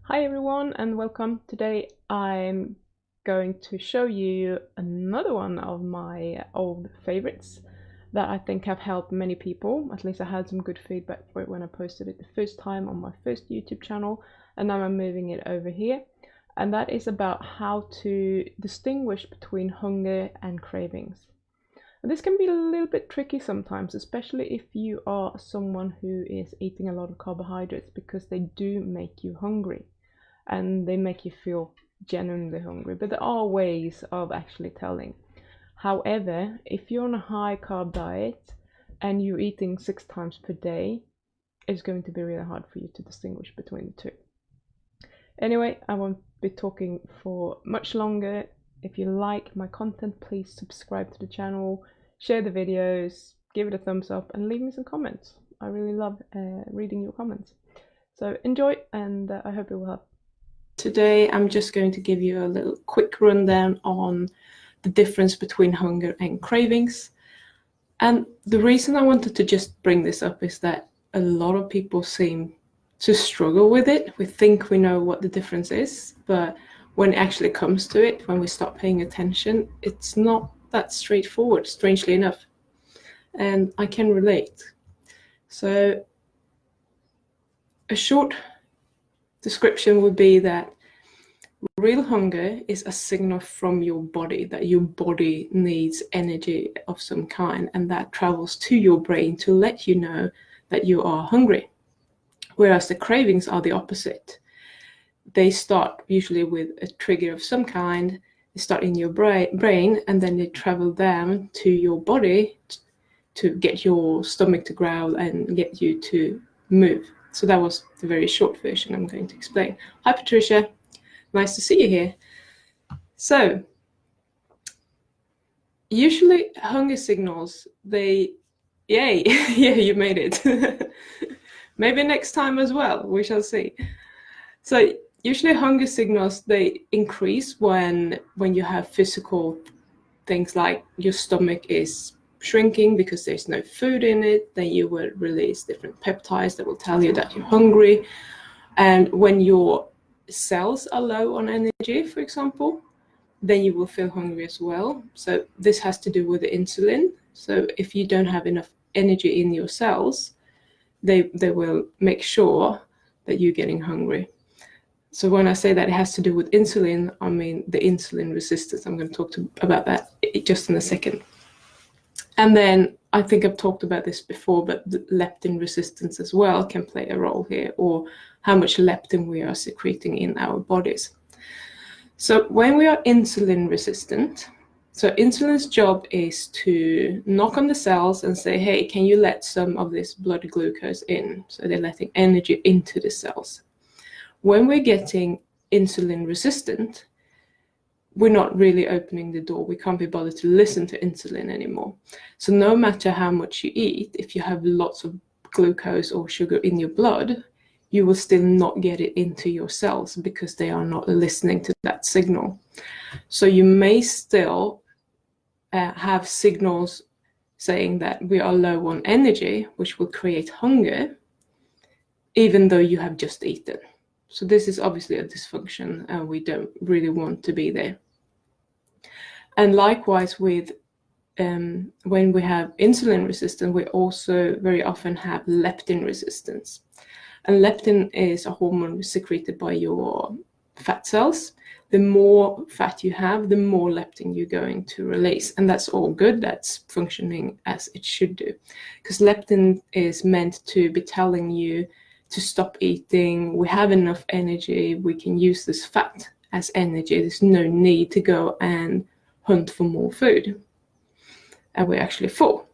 Hi everyone and welcome. Today I'm going to show you another one of my old favorites that I think have helped many people. At least I had some good feedback for it when I posted it the first time on my first YouTube channel, and now I'm moving it over here. And that is about how to distinguish between hunger and cravings. And this can be a little bit tricky sometimes, especially if you are someone who is eating a lot of carbohydrates, because they do make you hungry and they make you feel genuinely hungry. But there are ways of actually telling. However, if you're on a high carb diet and you're eating 6 times per day, it's going to be really hard for you to distinguish between the two. Anyway, I won't be talking for much longer. If you like my content, please subscribe to the channel, share the videos, give it a thumbs up, and leave me some comments. I really love reading your comments. So enjoy, and I hope it will help. Today I'm just going to give you a little quick rundown on the difference between hunger and cravings. And the reason I wanted to just bring this up is that a lot of people seem to struggle with it. We think we know what the difference is, but when it actually comes to it, when we start paying attention, it's not that straightforward, strangely enough. And I can relate. So a short description would be that real hunger is a signal from your body that your body needs energy of some kind, and that travels to your brain to let you know that you are hungry. Whereas the cravings are the opposite. They start usually with a trigger of some kind. They start in your brain and then they travel down to your body to get your stomach to growl and get you to move. So that was the very short version I'm going to explain. Hi Patricia, nice to see you here. So usually hunger signals, yay, yeah, you made it. Maybe next time as well, we shall see. So usually hunger signals, they increase when you have physical things like your stomach is shrinking because there's no food in it. Then you will release different peptides that will tell you that you're hungry. And when your cells are low on energy, for example, then you will feel hungry as well. So this has to do with the insulin. So if you don't have enough energy in your cells, they will make sure that you're getting hungry. So when I say that it has to do with insulin, I mean the insulin resistance. I'm going to talk about that just in a second. And then I think I've talked about this before, but the leptin resistance as well can play a role here, or how much leptin we are secreting in our bodies. So when we are insulin resistant, so insulin's job is to knock on the cells and say, hey, can you let some of this blood glucose in? So they're letting energy into the cells. When we're getting insulin resistant, we're not really opening the door. We can't be bothered to listen to insulin anymore. So no matter how much you eat, if you have lots of glucose or sugar in your blood, you will still not get it into your cells because they are not listening to that signal. So you may still have signals saying that we are low on energy, which will create hunger, even though you have just eaten. So this is obviously a dysfunction, and we don't really want to be there. And likewise with when we have insulin resistance, we also very often have leptin resistance. And leptin is a hormone secreted by your fat cells. The more fat you have, the more leptin you're going to release. And that's all good. That's functioning as it should do. Because leptin is meant to be telling you to stop eating. We have enough energy. We can use this fat as energy. There's no need to go and hunt for more food. And we're actually full.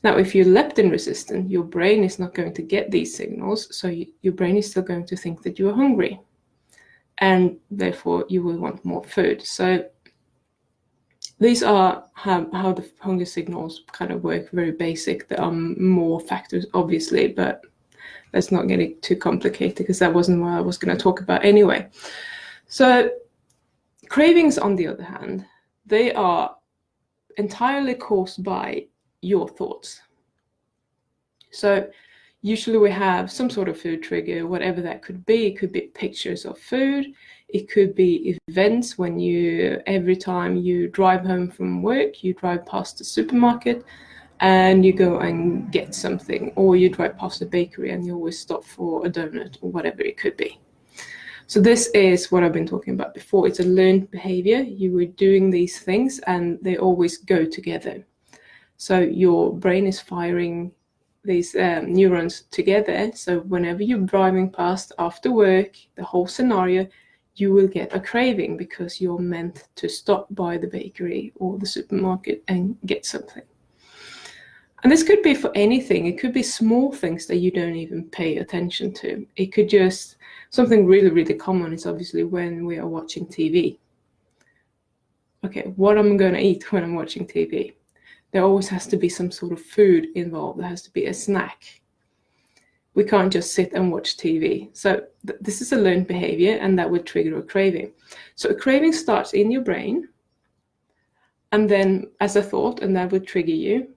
Now, if you're leptin resistant, your brain is not going to get these signals, so your brain is still going to think that you are hungry, and therefore you will want more food. So these are how the hunger signals kind of work, very basic. There are more factors, obviously, but let's not get it too complicated because that wasn't what I was going to talk about anyway. So cravings, on the other hand, they are entirely caused by your thoughts. So usually we have some sort of food trigger, whatever that could be. It could be pictures of food. It could be events when every time you drive home from work, you drive past the supermarket and you go and get something, or you drive past a bakery and you always stop for a donut or whatever it could be. So this is what I've been talking about before. It's a learned behavior. You were doing these things and they always go together. So your brain is firing these neurons together. So whenever you're driving past after work, the whole scenario, you will get a craving because you're meant to stop by the bakery or the supermarket and get something. And this could be for anything. It could be small things that you don't even pay attention to. It could just, something really, really common is obviously when we are watching TV. Okay, what am I going to eat when I'm watching TV? There always has to be some sort of food involved. There has to be a snack. We can't just sit and watch TV. So this is a learned behavior, and that would trigger a craving. So a craving starts in your brain, and then as a thought, and that would trigger you.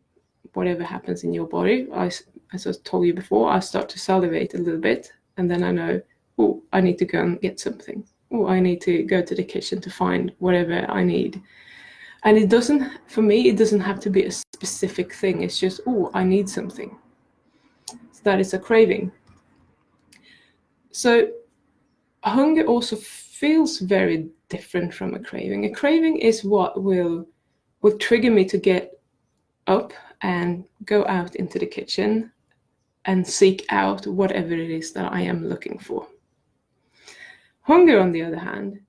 Whatever happens in your body, as I told you before, I start to salivate a little bit, and then I know, oh, I need to go and get something. Oh, I need to go to the kitchen to find whatever I need. And it doesn't, for me, it doesn't have to be a specific thing. It's just, oh, I need something. So that is a craving. So hunger also feels very different from a craving. A craving is what will trigger me to get up and go out into the kitchen and seek out whatever it is that I am looking for. Hunger, on the other hand,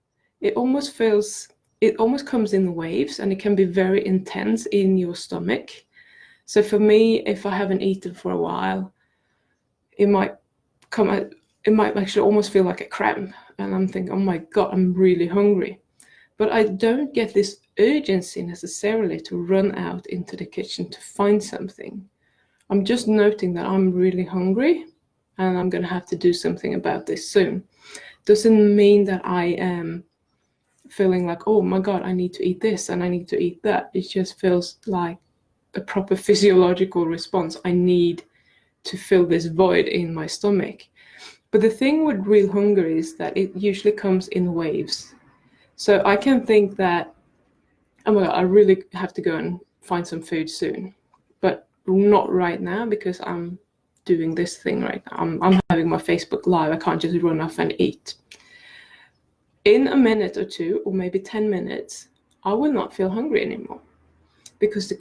it almost comes in waves, and it can be very intense in your stomach. So for me, if I haven't eaten for a while, it might actually almost feel like a cramp, and I'm thinking, oh my God, I'm really hungry. But I don't get this urgency necessarily to run out into the kitchen to find something. I'm just noting that I'm really hungry and I'm going to have to do something about this soon. Doesn't mean that I am feeling like, oh my God, I need to eat this and I need to eat that. It just feels like a proper physiological response. I need to fill this void in my stomach. But the thing with real hunger is that it usually comes in waves. So I can think that, oh my God, I really have to go and find some food soon, but not right now because I'm doing this thing right now. I'm having my Facebook Live. I can't just run off and eat. In a minute or two, or maybe 10 minutes, I will not feel hungry anymore because the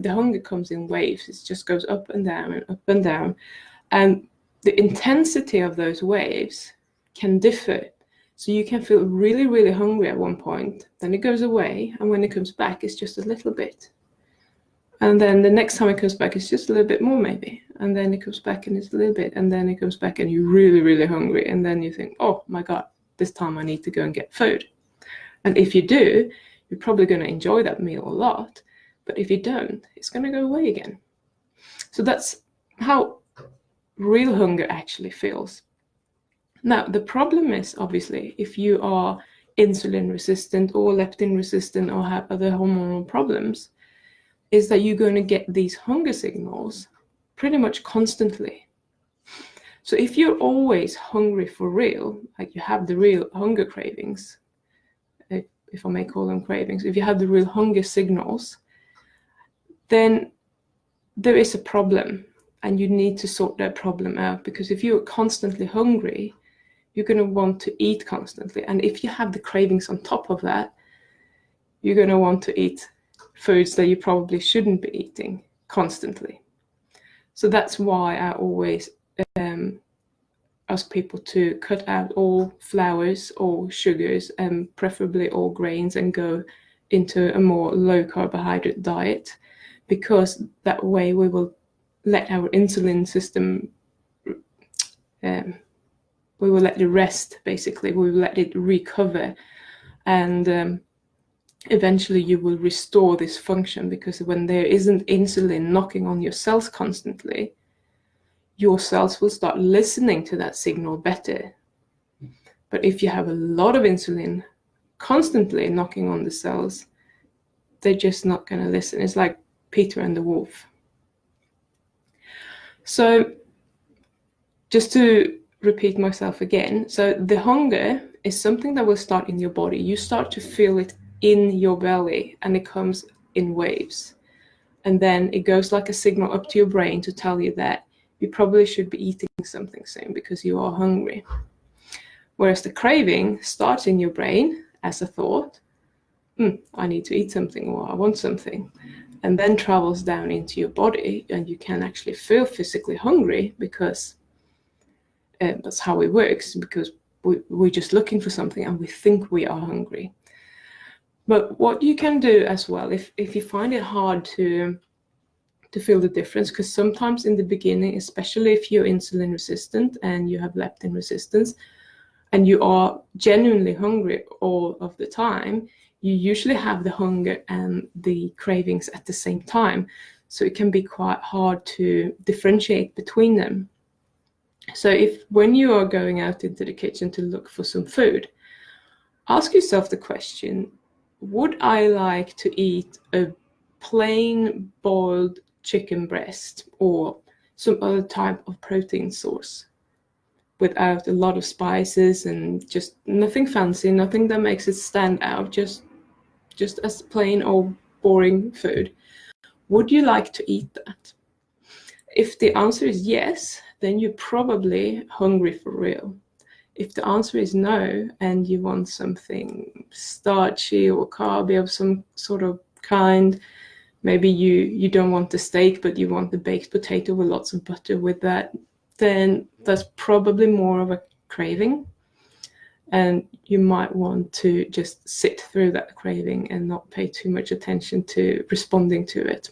hunger comes in waves. It just goes up and down and up and down. And the intensity of those waves can differ. So you can feel really, really hungry at one point, then it goes away, and when it comes back, it's just a little bit. And then the next time it comes back, it's just a little bit more maybe. And then it comes back and it's a little bit, and then it comes back and you're really, really hungry. And then you think, oh my God, this time I need to go and get food. And if you do, you're probably going to enjoy that meal a lot. But if you don't, it's going to go away again. So that's how real hunger actually feels. Now, the problem is, obviously, if you are insulin resistant or leptin resistant or have other hormonal problems, is that you're going to get these hunger signals pretty much constantly. So if you're always hungry for real, like you have the real hunger cravings, if I may call them cravings, if you have the real hunger signals, then there is a problem and you need to sort that problem out, because if you're constantly hungry, you're going to want to eat constantly. And if you have the cravings on top of that, you're going to want to eat foods that you probably shouldn't be eating constantly. So that's why I always ask people to cut out all flours, all sugars, and preferably all grains, and go into a more low carbohydrate diet, because that way we will let our insulin system we will let it rest, basically. We will let it recover, and eventually you will restore this function, because when there isn't insulin knocking on your cells constantly, your cells will start listening to that signal better. But if you have a lot of insulin constantly knocking on the cells, they're just not going to listen. It's like Peter and the wolf. So just to repeat myself again, so the hunger is something that will start in your body. You start to feel it in your belly, and it comes in waves. And then it goes like a signal up to your brain to tell you that you probably should be eating something soon because you are hungry. Whereas the craving starts in your brain as a thought, I need to eat something, or I want something, and then travels down into your body, and you can actually feel physically hungry because that's how it works, because we're just looking for something and we think we are hungry. But what you can do as well, if you find it hard to feel the difference, because sometimes in the beginning, especially if you're insulin resistant and you have leptin resistance, and you are genuinely hungry all of the time, you usually have the hunger and the cravings at the same time. So it can be quite hard to differentiate between them. So if when you are going out into the kitchen to look for some food, ask yourself the question, would I like to eat a plain boiled chicken breast or some other type of protein source without a lot of spices and just nothing fancy, nothing that makes it stand out, just as plain or boring food? Would you like to eat that? If the answer is yes, then you're probably hungry for real. If the answer is no, and you want something starchy or carby of some sort of kind, maybe you don't want the steak, but you want the baked potato with lots of butter with that, then that's probably more of a craving. And you might want to just sit through that craving and not pay too much attention to responding to it.